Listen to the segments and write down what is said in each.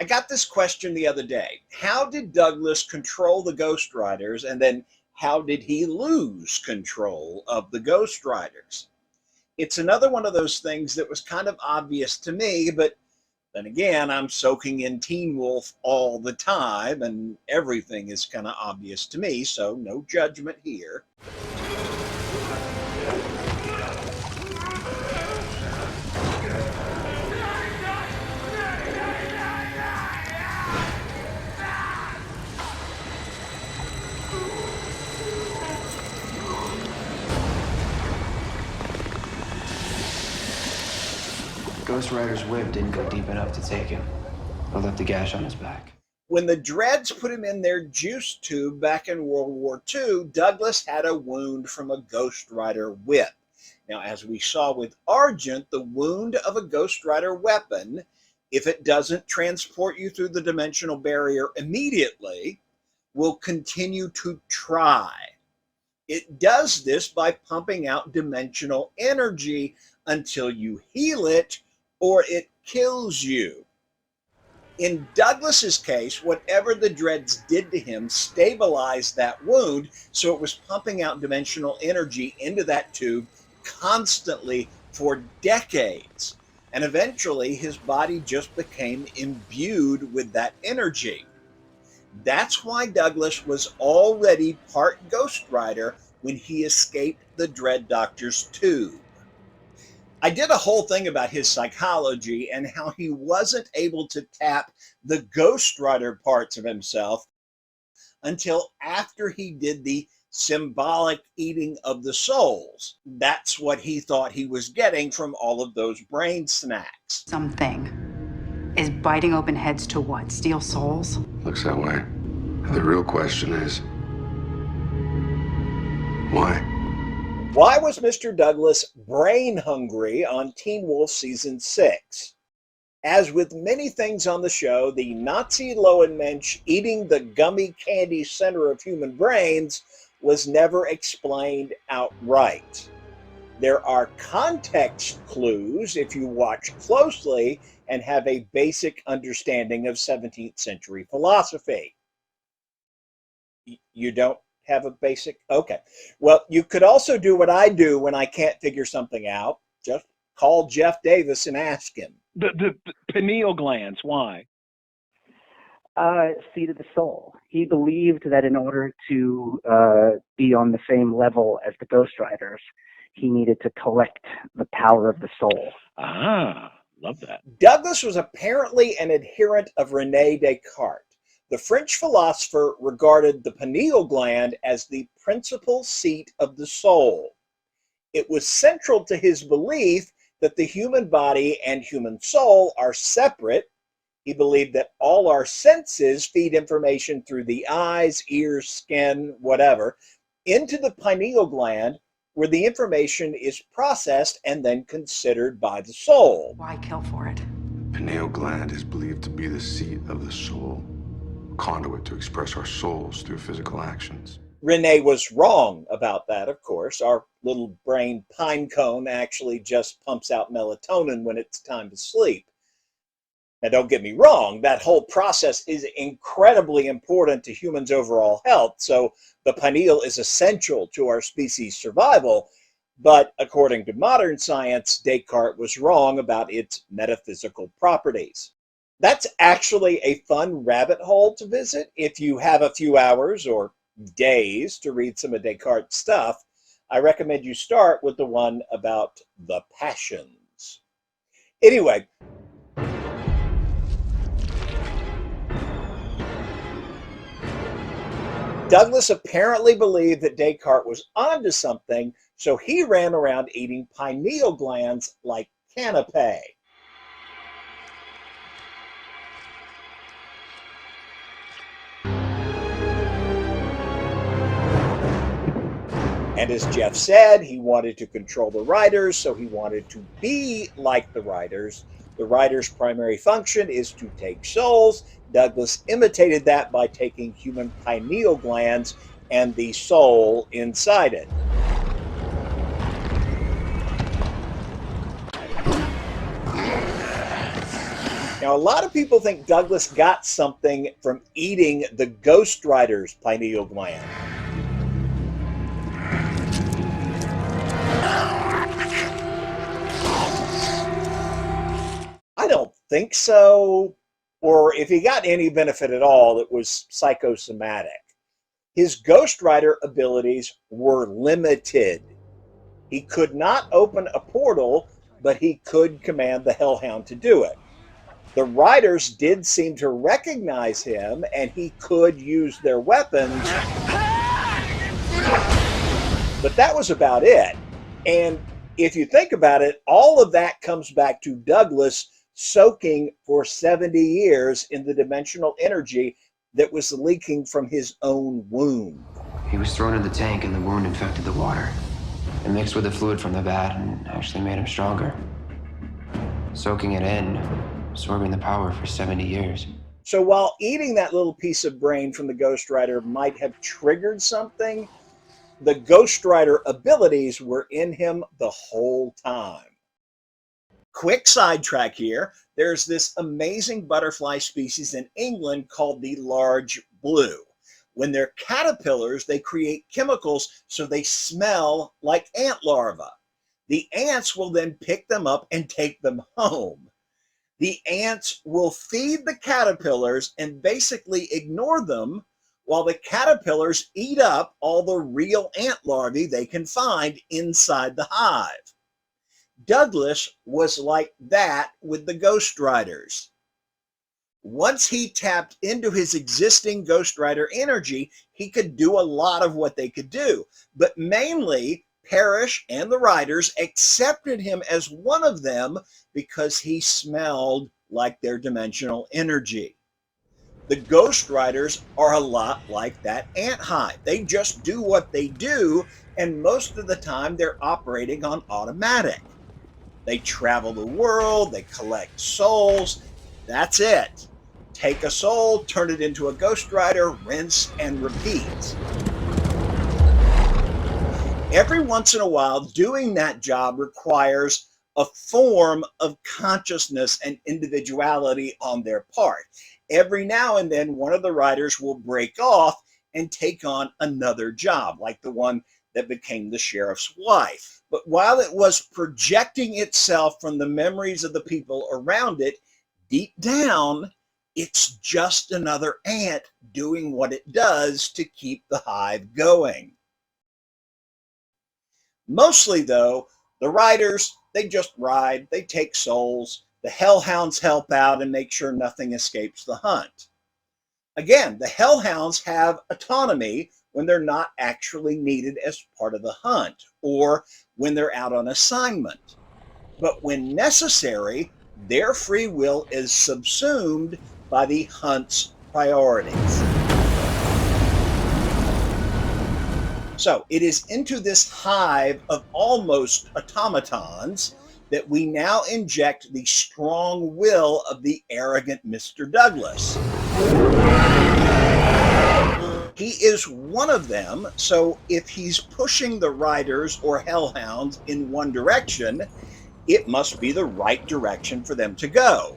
I got this question the other day. How did Douglas control the Ghost Riders, and then how did he lose control of the Ghost Riders? It's another one of those things that was kind of obvious to me, but then again, I'm soaking in Teen Wolf all the time, and everything is kind of obvious to me, so no judgment here. Ghost Rider's whip didn't go deep enough to take him. It left a gash on his back. When the Dreads put him in their juice tube back in World War II, Douglas had a wound from a Ghost Rider whip. Now, as we saw with Argent, the wound of a Ghost Rider weapon, if it doesn't transport you through the dimensional barrier immediately, will continue to try. It does this by pumping out dimensional energy until you heal it or it kills you. In Douglas's case, whatever the Dreads did to him stabilized that wound, so it was pumping out dimensional energy into that tube constantly for decades. And eventually his body just became imbued with that energy. That's why Douglas was already part Ghost Rider when he escaped the Dread Doctor's tube. I did a whole thing about his psychology and how he wasn't able to tap the Ghost Rider parts of himself until after he did the symbolic eating of the souls. That's what he thought he was getting from all of those brain snacks. Something is biting open heads to what? Steal souls? Looks that way. The real question is, why? Why was Mr. Douglas brain hungry on Teen Wolf Season 6? As with many things on the show, the Nazi Lowenmensch eating the gummy candy center of human brains was never explained outright. There are context clues if you watch closely and have a basic understanding of 17th century philosophy. You don't have a basic? Okay. Well, you could also do what I do when I can't figure something out. Just call Jeff Davis and ask him. The pineal glands, why? Seat of the soul. He believed that in order to be on the same level as the Ghost Riders, he needed to collect the power of the soul. Ah, love that. Douglas was apparently an adherent of René Descartes. The French philosopher regarded the pineal gland as the principal seat of the soul. It was central to his belief that the human body and human soul are separate. He believed that all our senses feed information through the eyes, ears, skin, whatever, into the pineal gland, where the information is processed and then considered by the soul. Why kill for it? Pineal gland is believed to be the seat of the soul, a conduit to express our souls through physical actions. René was wrong about that, of course. Our little brain pine cone actually just pumps out melatonin when it's time to sleep. Now, don't get me wrong, that whole process is incredibly important to humans' overall health, so the pineal is essential to our species' survival, but according to modern science, Descartes was wrong about its metaphysical properties. That's actually a fun rabbit hole to visit if you have a few hours or days to read some of Descartes' stuff. I recommend you start with the one about the passions. Anyway, Douglas apparently believed that Descartes was onto something, so he ran around eating pineal glands like canapé. And as Jeff said, he wanted to control the Riders, so he wanted to be like the Riders. The Riders' primary function is to take souls. Douglas imitated that by taking human pineal glands and the soul inside it. Now, a lot of people think Douglas got something from eating the Ghost Rider's pineal gland. I don't think so. Or if he got any benefit at all, it was psychosomatic. His Ghost Rider abilities were limited. He could not open a portal, but he could command the Hellhound to do it. The Riders did seem to recognize him, and he could use their weapons, but that was about it. And if you think about it, all of that comes back to Douglas soaking for 70 years in the dimensional energy that was leaking from his own wound. He was thrown in the tank and the wound infected the water. It mixed with the fluid from the bat and actually made him stronger. Soaking it in, absorbing the power for 70 years. So while eating that little piece of brain from the Ghost Rider might have triggered something, the Ghost Rider abilities were in him the whole time. Quick sidetrack here. There's this amazing butterfly species in England called the large blue. When they're caterpillars, they create chemicals so they smell like ant larvae. The ants will then pick them up and take them home. The ants will feed the caterpillars and basically ignore them while the caterpillars eat up all the real ant larvae they can find inside the hive. Douglas was like that with the Ghost Riders. Once he tapped into his existing Ghost Rider energy, he could do a lot of what they could do. But mainly, Parrish and the Riders accepted him as one of them because he smelled like their dimensional energy. The Ghost Riders are a lot like that ant hive. They just do what they do, and most of the time they're operating on automatic. They travel the world, they collect souls. That's it. Take a soul, turn it into a Ghost Rider, rinse and repeat. Every once in a while, doing that job requires a form of consciousness and individuality on their part. Every now and then, one of the riders will break off and take on another job, like the one that became the sheriff's wife. But while it was projecting itself from the memories of the people around it, deep down, it's just another ant doing what it does to keep the hive going. Mostly, though, the riders, they just ride, they take souls. The Hellhounds help out and make sure nothing escapes the hunt. Again, the Hellhounds have autonomy when they're not actually needed as part of the hunt or when they're out on assignment. But when necessary, their free will is subsumed by the hunt's priorities. So it is into this hive of almost automatons that we now inject the strong will of the arrogant Mr. Douglas. He is one of them, so if he's pushing the Riders or Hellhounds in one direction, it must be the right direction for them to go.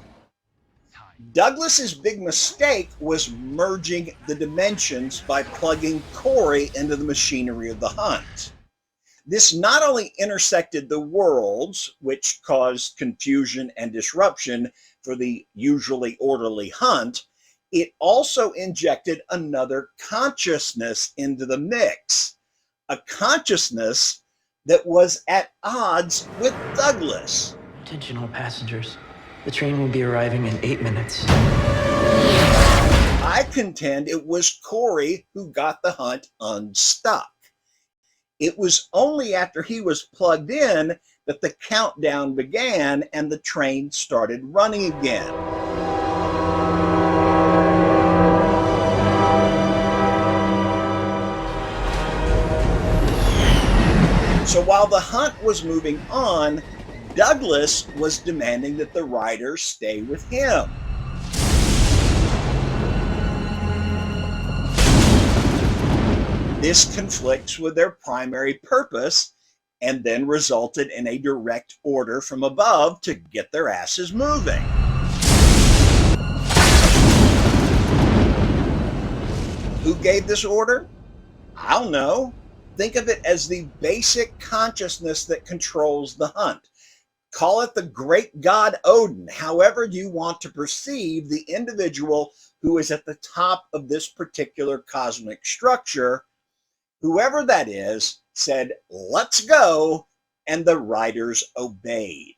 Douglas's big mistake was merging the dimensions by plugging Corey into the machinery of the hunt. This not only intersected the worlds, which caused confusion and disruption for the usually orderly hunt, it also injected another consciousness into the mix, a consciousness that was at odds with Douglas. Attention all passengers. The train will be arriving in 8 minutes. I contend it was Corey who got the hunt unstuck. It was only after he was plugged in that the countdown began and the train started running again. So while the hunt was moving on, Douglas was demanding that the riders stay with him. This conflicts with their primary purpose and then resulted in a direct order from above to get their asses moving. who gave this order? I don't know. Think of it as the basic consciousness that controls the hunt. Call it the great god Odin, however you want to perceive the individual who is at the top of this particular cosmic structure. Whoever that is said, "Let's go," and the riders obeyed.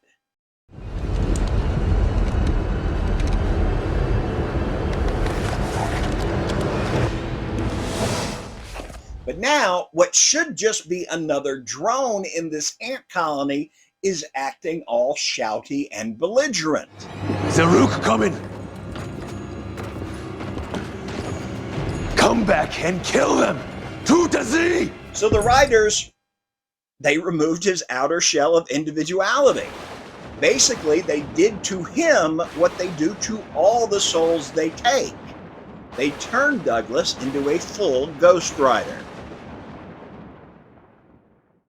But now, what should just be another drone in this ant colony is acting all shouty and belligerent. Zaruk coming! Come back and kill them! To Z! So the riders, they removed his outer shell of individuality. Basically, they did to him what they do to all the souls they take. They turned Douglas into a full Ghost Rider.